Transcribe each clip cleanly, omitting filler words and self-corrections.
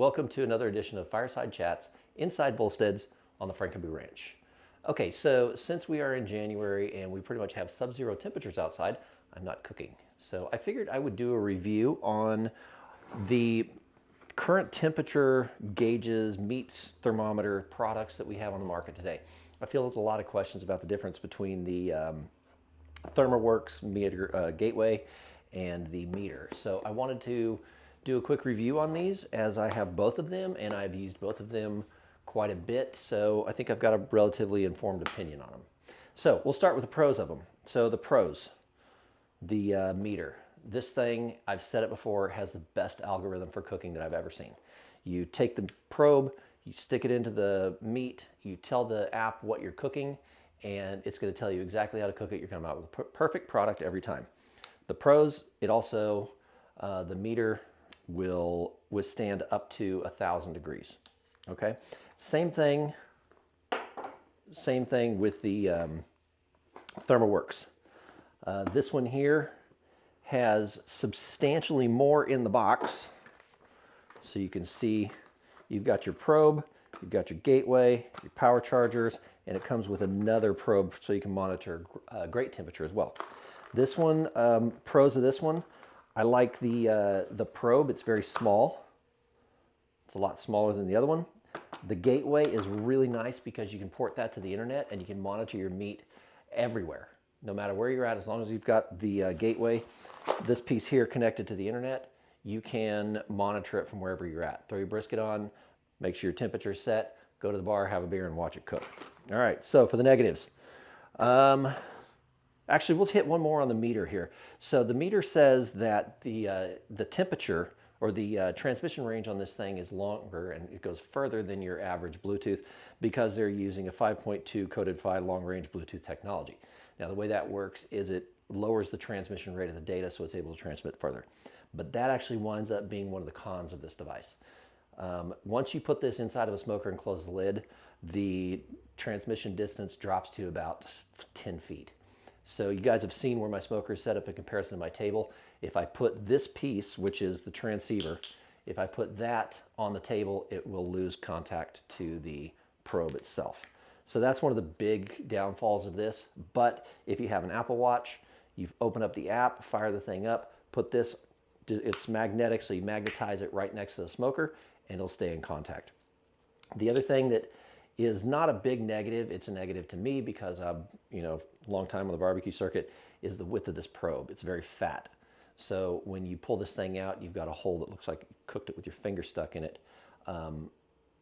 welcome to another edition of Fireside Chats inside Volstead's on the Frankaboo Ranch. Okay, so since we are in January and we pretty much have sub-zero temperatures outside, I'm not cooking. So I figured I would do a review on the current temperature gauges, meat thermometer products that we have on the market today. I feel there's a lot of questions about the difference between the ThermoWorks meter gateway and the meter. So I wanted to do a quick review on these as I have both of them and I've used both of them quite a bit. So I think I've got a relatively informed opinion on them. So we'll start with the pros of them. So the pros, the meter. This thing, I've said it before, has the best algorithm for cooking that I've ever seen. You take the probe, you stick it into the meat, you tell the app what you're cooking, and it's going to tell you exactly how to cook it. You're coming out with a perfect product every time. The pros, it also, the meter will withstand up to 1,000 degrees. Okay, same thing with the ThermoWorks. This one here has substantially more in the box. So you can see you've got your probe, you've got your gateway, your power chargers, and it comes with another probe so you can monitor grate temperature as well. This one, pros of this one, I like the probe. It's very small. It's a lot smaller than the other one. The gateway is really nice because you can port that to the internet and you can monitor your meat everywhere, no matter where you're at. As long as you've got the gateway, this piece here connected to the internet, you can monitor it from wherever you're at. Throw your brisket on, make sure your temperature's set, go to the bar, have a beer, and watch it cook. All right, so for the negatives. Actually, we'll hit one more on the meter here. So the meter says that the temperature or the transmission range on this thing is longer and it goes further than your average Bluetooth because they're using a 5.2 coded PHY long-range Bluetooth technology. Now, the way that works is it lowers the transmission rate of the data so it's able to transmit further. But that actually winds up being one of the cons of this device. Once you put this inside of a smoker and close the lid, the transmission distance drops to about 10 feet. So you guys have seen where my smoker is set up in comparison to my table. If I put this piece, which is the transceiver, if I put that on the table, it will lose contact to the probe itself. So that's one of the big downfalls of this. But if you have an Apple Watch, you've opened up the app, fire the thing up, put this, it's magnetic, so you magnetize it right next to the smoker and it'll stay in contact. The other thing that is not a big negative, it's a negative to me because I'm, long time on the barbecue circuit, is the width of this probe. It's very fat. So when you pull this thing out, you've got a hole that looks like you cooked it with your finger stuck in it.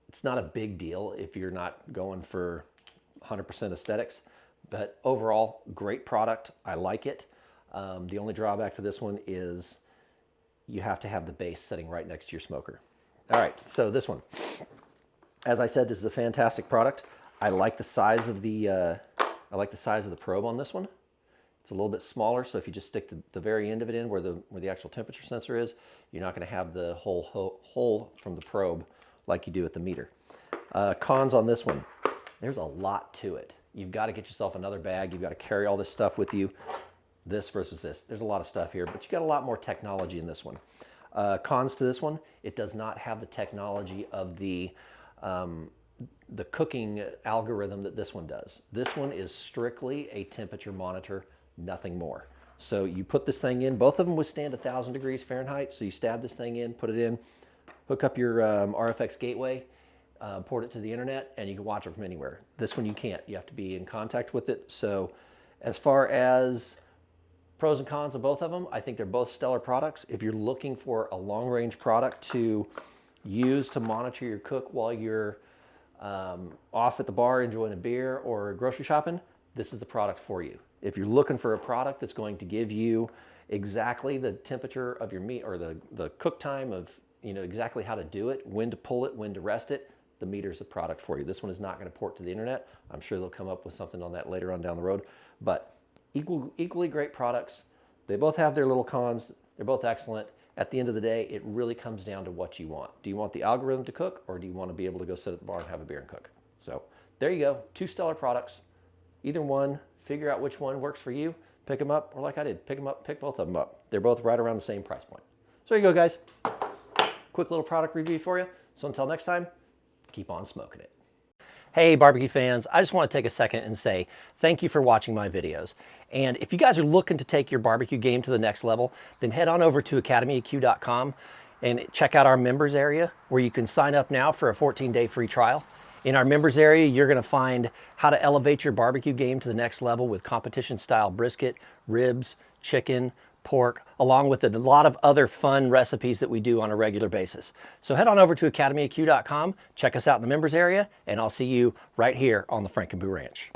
It's not a big deal if you're not going for 100% aesthetics, but overall, great product. I like it. The only drawback to this one is you have to have the base sitting right next to your smoker. All right, so this one. As I said, this is a fantastic product. I like the size of the probe on this one. It's a little bit smaller, so if you just stick the very end of it in where the actual temperature sensor is, you're not going to have the whole hole from the probe like you do at the meter. Cons on this one. There's a lot to it. You've got to get yourself another bag. You've got to carry all this stuff with you. This versus this. There's a lot of stuff here, but you got a lot more technology in this one. Cons to this one, it does not have the technology of the cooking algorithm that this one does. This one is strictly a temperature monitor, nothing more. So you put this thing in, both of them withstand 1,000 degrees Fahrenheit, so you stab this thing in, put it in, hook up your RFX gateway, port it to the internet, and you can watch it from anywhere. This one you can't. You have to be in contact with it. So as far as pros and cons of both of them, I think they're both stellar products. If you're looking for a long-range product to use to monitor your cook while you're off at the bar enjoying a beer or grocery shopping, this is the product for you. If you're looking for a product that's going to give you exactly the temperature of your meat or the cook time of exactly how to do it, when to pull it, when to rest it, the meter's the product for you. This one is not going to port to the internet. I'm sure they'll come up with something on that later on down the road, but equally great products. They both have their little cons. They're both excellent. At the end of the day, it really comes down to what you want. Do you want the algorithm to cook, or do you want to be able to go sit at the bar and have a beer and cook? So there you go, two stellar products. Either one, figure out which one works for you, pick them up, or like I did, pick them up, pick both of them up. They're both right around the same price point. So there you go, guys. Quick little product review for you. So until next time, keep on smoking it. Hey barbecue fans, I just want to take a second and say thank you for watching my videos. And if you guys are looking to take your barbecue game to the next level, then head on over to academyaq.com and check out our members area where you can sign up now for a 14-day free trial. In our members area, you're going to find how to elevate your barbecue game to the next level with competition style brisket, ribs, chicken, pork, along with a lot of other fun recipes that we do on a regular basis. So head on over to academyaq.com, check us out in the members area, and I'll see you right here on the Frank and Boo Ranch.